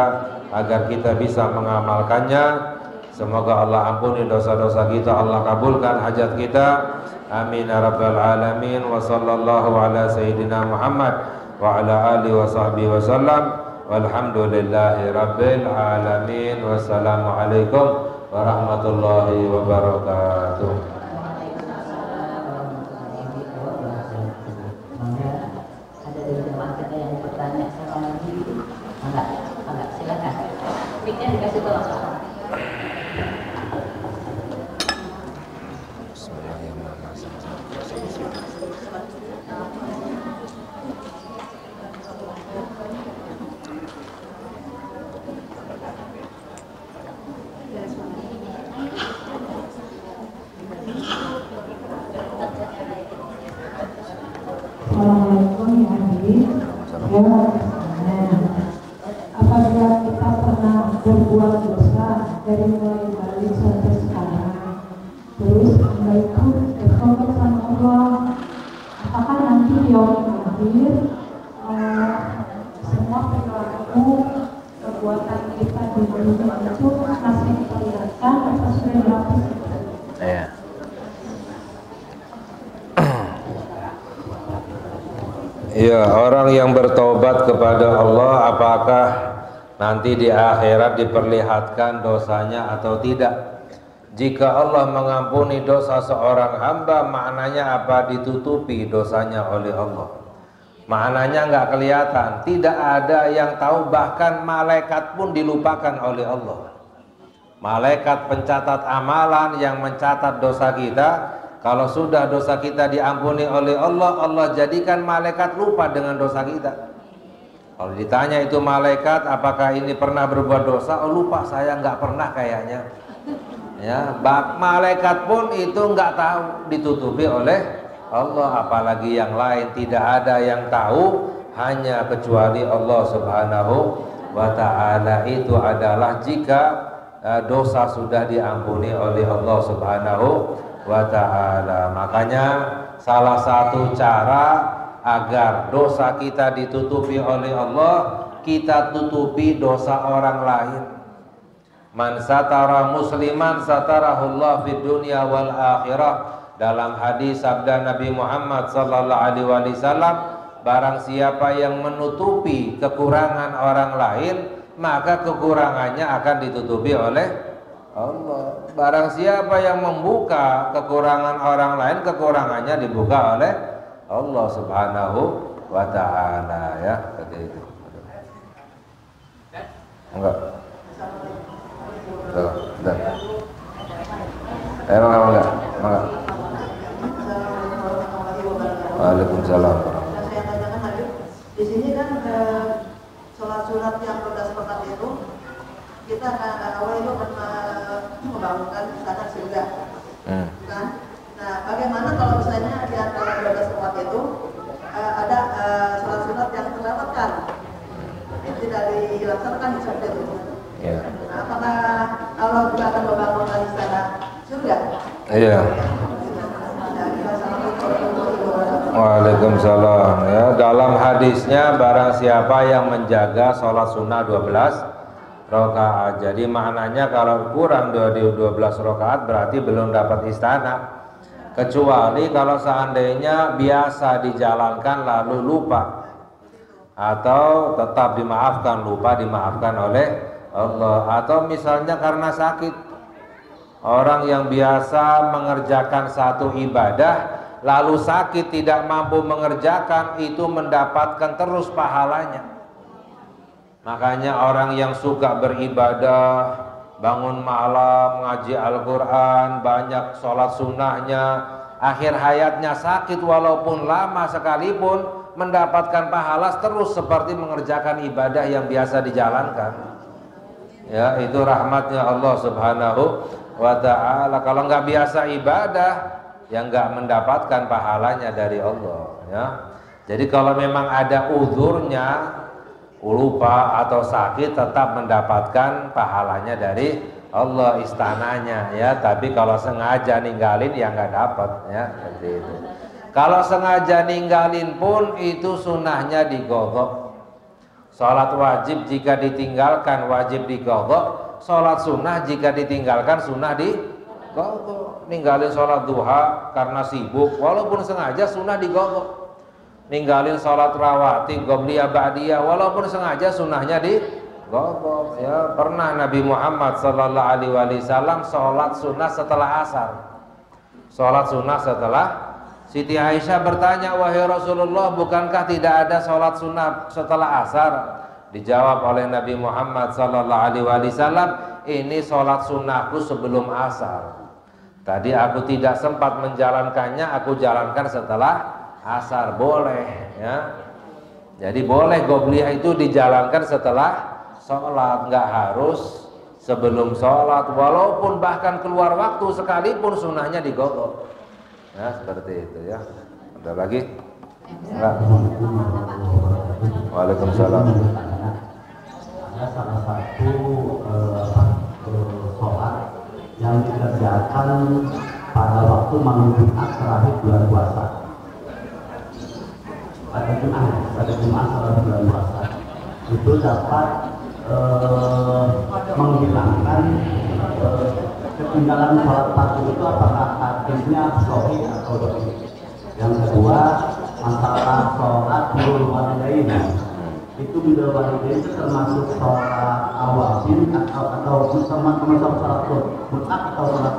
agar kita bisa mengamalkannya. Semoga Allah ampuni dosa-dosa kita, Allah kabulkan hajat kita. Amin ya rabbal alamin. Wa sallallahu ala sayyidina Muhammad wa ala alihi wa sahbihi wa sallam. Walhamdulillahi rabbil alamin. Wassalamualaikum warahmatullahi wabarakatuh. Ada dari teman kita yang bertanya sama lagi, enggak, silakan. Assalamualaikum ya hadirin. Apabila kita pernah berbuat dosa dari mulai balik sampai sekarang, terus kita ikut bertobat sama Allah, apakah nanti di yaumul akhir semua perilaku perbuatan kita di dunia itu masih diperlihatkan atau sudah dihapus? Iya. Ya, orang yang bertobat kepada Allah apakah nanti di akhirat diperlihatkan dosanya atau tidak? Jika Allah mengampuni dosa seorang hamba, maknanya apa? Ditutupi dosanya oleh Allah. Maknanya nggak kelihatan, tidak ada yang tahu, bahkan malaikat pun dilupakan oleh Allah. Malaikat pencatat amalan yang mencatat dosa kita, kalau sudah dosa kita diampuni oleh Allah, Allah jadikan malaikat lupa dengan dosa kita. Kalau ditanya itu malaikat, apakah ini pernah berbuat dosa? Oh lupa, saya nggak pernah kayaknya. Ya, malaikat pun itu nggak tahu, ditutupi oleh Allah. Apalagi yang lain, tidak ada yang tahu, hanya kecuali Allah Subhanahu wa Ta'ala. Itu adalah jika dosa sudah diampuni oleh Allah Subhanahu wa Ta'ala. Makanya salah satu cara agar dosa kita ditutupi oleh Allah, kita tutupi dosa orang lain. Man satara musliman satarahullah fid dunya wal akhirah. Dalam hadis sabda Nabi Muhammad sallallahu alaihi wasallam, barang siapa yang menutupi kekurangan orang lain, maka kekurangannya akan ditutupi oleh Allah. Barang siapa yang membuka kekurangan orang lain, kekurangannya dibuka oleh Allah Subhanahu wa Ta'ala. Ya, seperti itu. Enggak. Enggak. Enggak. Waalaikumsalam. Saya tanyakan lagi, di sini kan sholat sunat yang 12 rakaat itu kita awal itu membangunkan istana surga, kan? Nah, bagaimana kalau misalnya di antara 12 rakaat itu ada sholat sunat yang terlewatkan, tidak dilaksanakan di surga itu? Ya. Nah, apakah Allah juga akan membangunkan istana surga? Iya. Waalaikumsalam. Ya, dalam hadisnya barang siapa yang menjaga sholat sunnah 12 rakaat. Jadi maknanya kalau kurang dari 12 rakaat berarti belum dapat istana. Kecuali kalau seandainya biasa dijalankan lalu lupa, atau tetap dimaafkan, lupa dimaafkan oleh Allah, atau misalnya karena sakit. Orang yang biasa mengerjakan satu ibadah lalu sakit tidak mampu mengerjakan, itu mendapatkan terus pahalanya. Makanya orang yang suka beribadah, bangun malam, ngaji Al-Quran, banyak sholat sunnahnya, akhir hayatnya sakit walaupun lama sekalipun, mendapatkan pahala terus seperti mengerjakan ibadah yang biasa dijalankan. Ya, itu rahmatnya Allah Subhanahu wa Ta'ala. Kalau nggak biasa ibadah, yang nggak mendapatkan pahalanya dari Allah. Ya, jadi kalau memang ada uzurnya, lupa atau sakit, tetap mendapatkan pahalanya dari Allah, istananya. Ya, tapi kalau sengaja ninggalin ya nggak dapat. Ya, seperti itu. Kalau sengaja ninggalin pun itu sunnahnya digodok. Sholat wajib jika ditinggalkan wajib digodok. Sholat sunnah jika ditinggalkan sunnah digodok. Ninggalin sholat duha karena sibuk, walaupun sengaja sunnah digodok. Ninggalin sholat rawatib, qobliyah, ba'diyah, walaupun sengaja sunnahnya digodok. Ya, pernah Nabi Muhammad sallallahu alaihi wasallam sholat sunnah setelah asar. Sholat sunnah setelah. Siti Aisyah bertanya, wahai Rasulullah, bukankah tidak ada sholat sunnah setelah asar? Dijawab oleh Nabi Muhammad sallallahu alaihi wasallam, ini sholat sunnahku sebelum asar. Tadi aku tidak sempat menjalankannya, aku jalankan setelah asar. Boleh, ya. Jadi boleh qobliyah itu dijalankan setelah sholat, nggak harus sebelum sholat. Walaupun bahkan keluar waktu sekalipun sunnahnya digodok. Ya, seperti itu ya. Ada lagi? Enggak. Waalaikumsalam. Ada salah satu sholat yang dikerjakan pada waktu malam Jumat terakhir bulan puasa. Pada Jumat terakhir bulan puasa itu dapat menghilangkan ketinggalan sholat fardu itu, apakah hadisnya sahih atau dhaif. Yang kedua, masalah sholat birrul walidain itu birrul walidain itu termasuk sholat awabin atau termasuk sholat mutlak atau sholat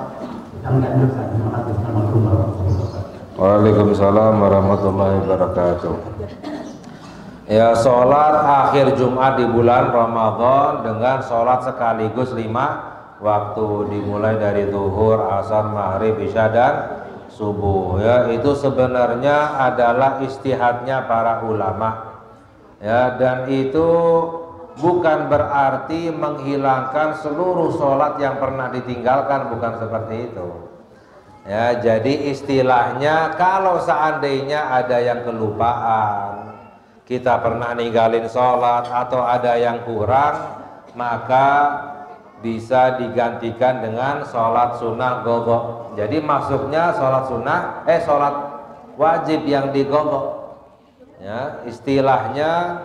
yang dianjurkan. Terima kasih. Assalamualaikum warahmatullahi wabarakatuh. Waalaikumsalam warahmatullahi wabarakatuh. Ya, sholat akhir Jumat di bulan Ramadan dengan sholat sekaligus 5 waktu, dimulai dari zuhur, asar, maghrib, isya dan subuh. Ya, itu sebenarnya adalah istihadnya para ulama. Ya, dan itu bukan berarti menghilangkan seluruh sholat yang pernah ditinggalkan, bukan seperti itu. Ya, jadi istilahnya kalau seandainya ada yang kelupaan, kita pernah ninggalin sholat atau ada yang kurang, maka bisa digantikan dengan sholat sunnah qadha. Jadi maksudnya sholat sunnah, sholat wajib yang diqadha. Ya, istilahnya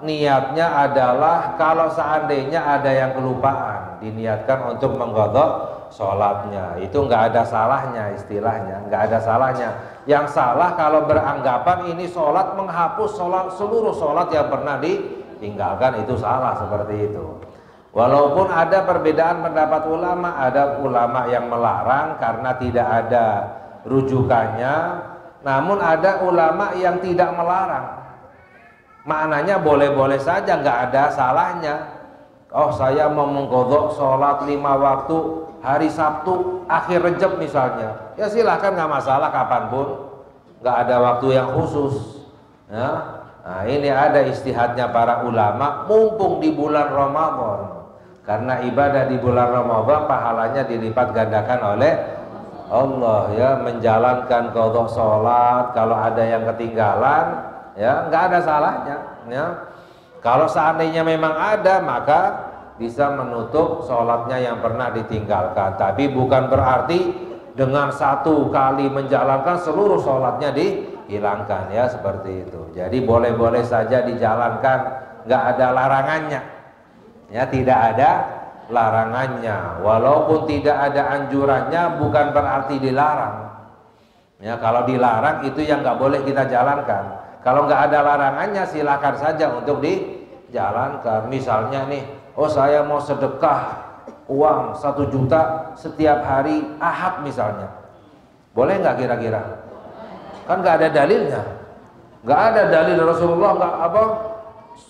niatnya adalah kalau seandainya ada yang kelupaan, diniatkan untuk mengqadha sholatnya, itu nggak ada salahnya, istilahnya nggak ada salahnya. Yang salah kalau beranggapan ini sholat menghapus seluruh sholat yang pernah ditinggalkan, itu salah seperti itu. Walaupun ada perbedaan pendapat ulama, ada ulama yang melarang karena tidak ada rujukannya, namun ada ulama yang tidak melarang. Maknanya boleh-boleh saja, nggak ada salahnya. Oh, saya mau mengqadha sholat 5 waktu hari Sabtu akhir Rejab misalnya, ya silahkan, nggak masalah kapanpun, nggak ada waktu yang khusus. Ya. Nah, ini ada istihadnya para ulama mumpung di bulan Ramadan, karena ibadah di bulan Ramadan pahalanya dilipat gandakan oleh Allah. Ya, menjalankan qadha sholat kalau ada yang ketinggalan, ya nggak ada salahnya. Ya, kalau seandainya memang ada, maka bisa menutup sholatnya yang pernah ditinggalkan. Tapi bukan berarti dengan satu kali menjalankan seluruh sholatnya dihilangkan, ya seperti itu. Jadi boleh-boleh saja dijalankan, nggak ada larangannya. Ya, tidak ada larangannya. Walaupun tidak ada anjurannya, bukan berarti dilarang. Ya, kalau dilarang itu yang nggak boleh kita jalankan. Kalau nggak ada larangannya, silakan saja untuk dijalankan. Misalnya nih, oh saya mau sedekah uang 1 juta setiap hari Ahad misalnya, boleh nggak kira-kira? Kan nggak ada dalilnya, nggak ada dalil Rasulullah nggak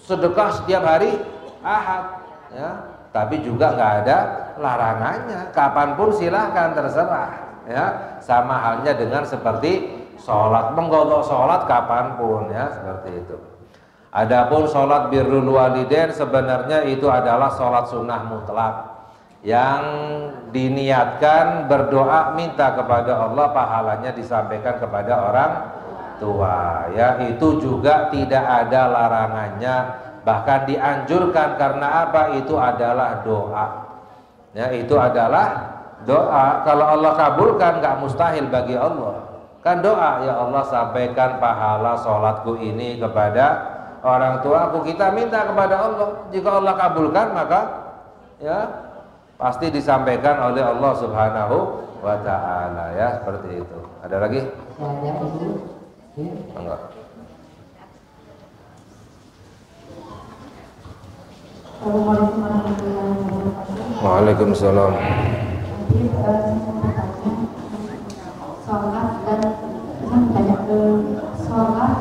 sedekah setiap hari Ahad, ya. Tapi juga nggak ada larangannya, kapanpun silahkan, terserah, ya. Sama halnya dengan seperti sholat, mengqadha sholat kapanpun, ya seperti itu. Adapun sholat birrul walidain sebenarnya itu adalah sholat sunnah mutlak yang diniatkan berdoa minta kepada Allah, pahalanya disampaikan kepada orang tua. Ya, itu juga tidak ada larangannya, bahkan dianjurkan. Karena apa? Itu adalah doa. Ya, itu adalah doa. Kalau Allah kabulkan, nggak mustahil bagi Allah. Kan doa, ya Allah sampaikan pahala sholatku ini kepada orang tuaku, kita minta kepada Allah. Jika Allah kabulkan, maka ya pasti disampaikan oleh Allah Subhanahu wa ta'ala, ya seperti itu. Ada lagi? Enggak. Waalaikumsalam. Sholat dan banyak sholat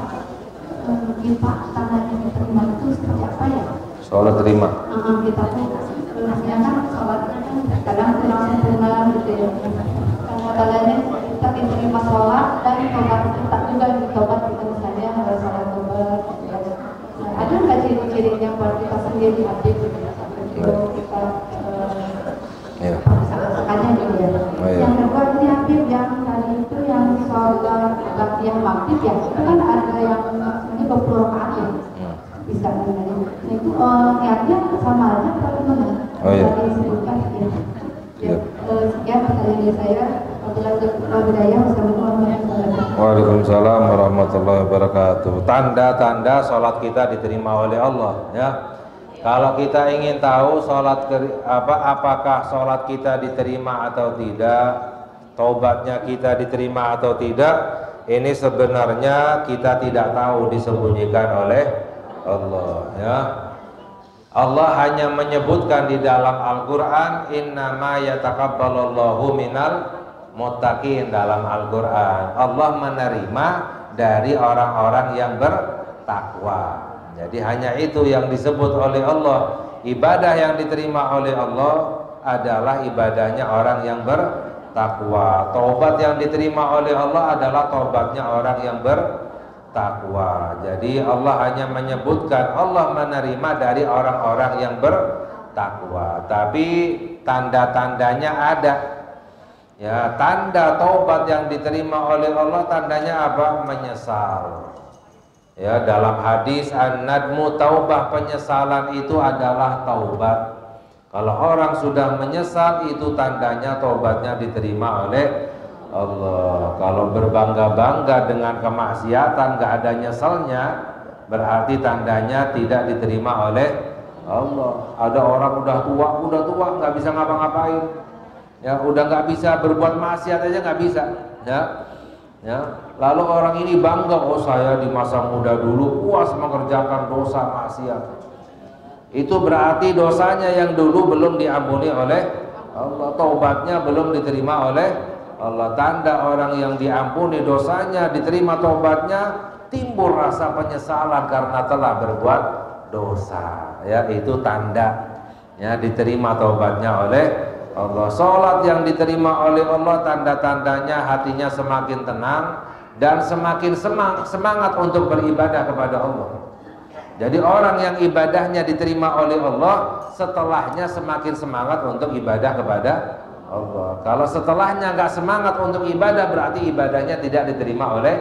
kita tandanya diterima itu seperti apa ya? Sholat terima. Kita tuh kan sholatnya kan kadang kurang sempurna gitu ya. Kadang-kadang kita diterima sholat dan tobat kita juga ditobat kita misalnya harus sholat tobat. Ada nggak ciri-cirinya buat kita sendiri aktif gitu ya? Sampai kita makanya gitu ya. Yang kedua ini aktif yang tadi itu yang sholat latihan maghrib ya, itu kan ada yang ini 20 rakaat ya. Bisa benar. Nah itu niatnya sama aja atau gimana? Oh iya. Disebutkan ya. Ya, sekian pertanyaan dari saya. Waalaikumsalam warahmatullahi wabarakatuh. Tanda-tanda sholat kita diterima oleh Allah ya. Kalau kita ingin tahu apakah sholat kita diterima atau tidak, taubatnya kita diterima atau tidak, ini sebenarnya kita tidak tahu, disembunyikan oleh Allah ya. Allah hanya menyebutkan di dalam Al-Quran, innama yatakabbalallahu minal muttaqin. Dalam Al-Quran Allah menerima dari orang-orang yang bertakwa. Jadi hanya itu yang disebut oleh Allah. Ibadah yang diterima oleh Allah adalah ibadahnya orang yang bertakwa. Taubat yang diterima oleh Allah adalah taubatnya orang yang bertakwa. Jadi Allah hanya menyebutkan Allah menerima dari orang-orang yang bertakwa. Tapi tanda-tandanya ada. Ya, tanda taubat yang diterima oleh Allah tandanya apa? Menyesal. Ya, dalam hadis an-nadmu taubah, penyesalan itu adalah taubat. Kalau orang sudah menyesal itu tandanya taubatnya diterima oleh Allah. Kalau berbangga-bangga dengan kemaksiatan nggak ada nyesalnya, berarti tandanya tidak diterima oleh Allah. Ada orang udah tua nggak bisa ngapa-ngapain. Ya, udah nggak bisa berbuat maksiat aja nggak bisa, ya. Lalu orang ini bangga, oh saya di masa muda dulu puas mengerjakan dosa maksiat. Itu berarti dosanya yang dulu belum diampuni oleh Allah, taubatnya belum diterima oleh Allah. Tanda orang yang diampuni dosanya, diterima taubatnya, timbul rasa penyesalan karena telah berbuat dosa. Ya, itu tanda ya diterima taubatnya oleh Allah. Sholat yang diterima oleh Allah tanda-tandanya hatinya semakin tenang dan semakin semangat untuk beribadah kepada Allah. Jadi orang yang ibadahnya diterima oleh Allah setelahnya semakin semangat untuk ibadah kepada Allah. Kalau setelahnya nggak semangat untuk ibadah berarti ibadahnya tidak diterima oleh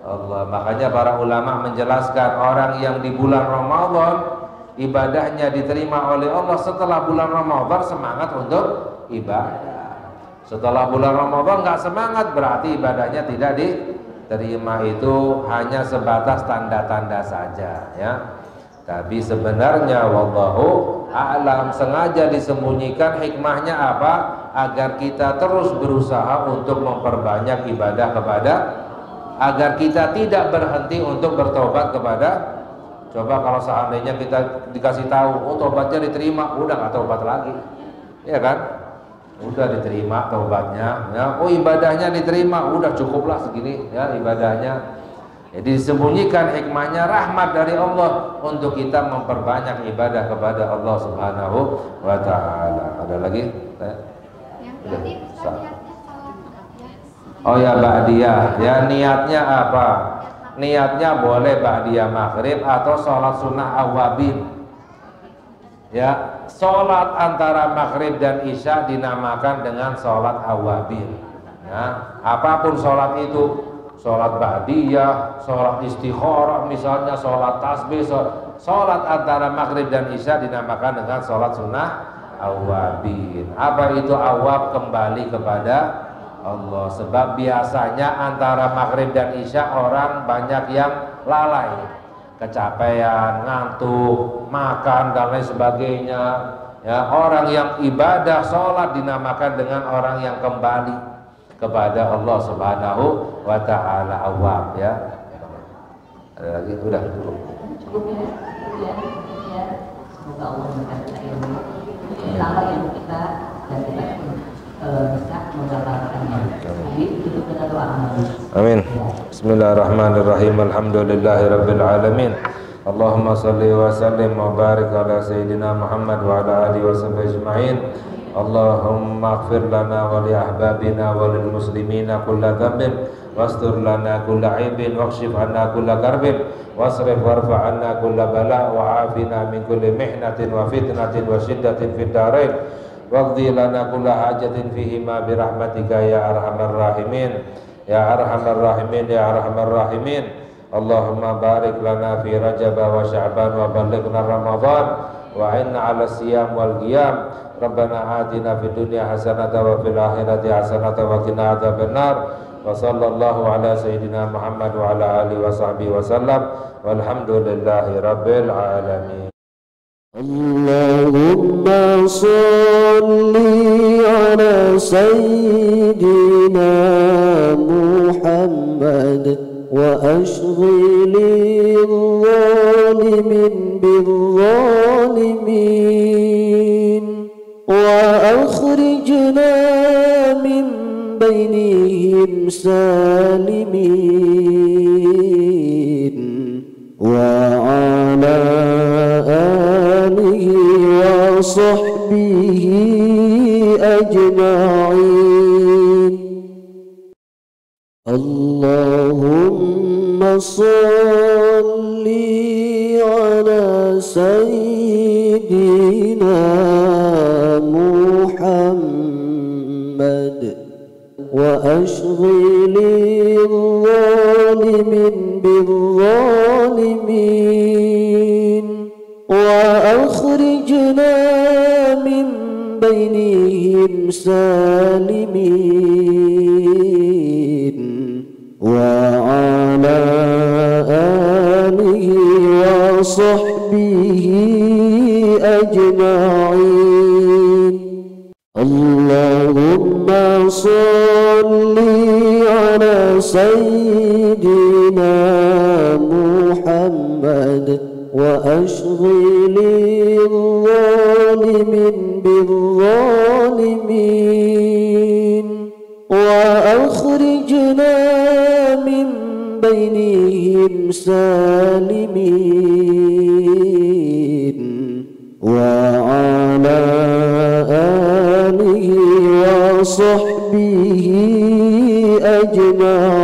Allah. Makanya para ulama menjelaskan orang yang di bulan Ramadan ibadahnya diterima oleh Allah, setelah bulan Ramadan semangat untuk ibadah. Setelah bulan Ramadan nggak semangat berarti ibadahnya tidak diterima. Itu hanya sebatas tanda-tanda saja ya. Tapi sebenarnya wallahu a'lam, sengaja disembunyikan, hikmahnya apa? Agar kita terus berusaha untuk memperbanyak ibadah kepada, agar kita tidak berhenti untuk bertobat kepada. Coba kalau seandainya kita dikasih tahu, oh tobatnya diterima, udah nggak tobat lagi, ya kan? Udah diterima tobatnya, ya. Oh ibadahnya diterima, udah cukuplah segini, ya ibadahnya. Jadi disembunyikan hikmahnya, rahmat dari Allah untuk kita memperbanyak ibadah kepada Allah Subhanahu wa Ta'ala. Ada lagi? Oh ya ba'diyah, ya niatnya apa? Niatnya boleh ba'diyah maghrib atau sholat sunnah awabin. Ya, sholat antara maghrib dan isya dinamakan dengan sholat awabin. Ya, apapun sholat itu, sholat ba'diyah, sholat istikharah, misalnya sholat tasbih, sholat antara maghrib dan isya dinamakan dengan sholat sunnah awabin. Apa itu awab? Kembali kepada Allah. Sebab biasanya antara maghrib dan isya orang banyak yang lalai, kecapean, ngantuk, makan dan lain sebagainya. Ya, orang yang ibadah sholat dinamakan dengan orang yang kembali kepada Allah Subhanahu wa Ta'ala, awab ya. Ada lagi? Udah cukup. Cukup ya. Semoga Allah memberkati ilmu tambah ilmu kita dan kita bisa mengamalkannya. Jadi tutup dengan doa. Amin. Bismillahirrahmanirrahim. Alhamdulillahirabbil alamin. Allahumma shalli wa sallim wa barik ala sayyidina Muhammad wa ala alihi wa sahbihi ajma'in. Allahumma ighfir lana wa li ahbabina wa lil muslimina kulla dhanbin wastur lana kulla aibin wakshif anna kulla karbin wasrif warfa anna kulla bala wa afina min kulli mihnatin wa fitnatin wa shiddatin fid darain waqdi lana kulla hajatin fihi ma bi rahmatika ya arhamar rahimin. ya arhamar rahimin ya arhamar rahimin. Allahumma barik lana fi Rajab wa Sya'ban wa ballighna Ramadan wa inna 'ala siyam wal qiyam. Rabbana atina fid dunya hasanatan wa fil akhirati hasanatan wa qina adzabannar. Wa sallallahu ala sayyidina Muhammad wa ala alihi wa sahbihi wa sallam. Walhamdulillahi rabbil alamin. Allahumma salli ala sayyidina Muhammad wa ashghilil zalimin bil zalimin wa akhrijna min bainihim salimin wa ala alihi wa sahbihi ajma'in. Allahumma salli ala sayyidina Muhammad wa ashghilil zalimin bil zalimin wa akhrijna min bainihim salimin wa ala alihi wa sahbihi ajma'in. Allahumma salli ala sayyidina Muhammad wa ashghilil zalimin bil zalimin wa akhrijna min bainihim salimin wa ala alihi wa sahbihi ajma'in.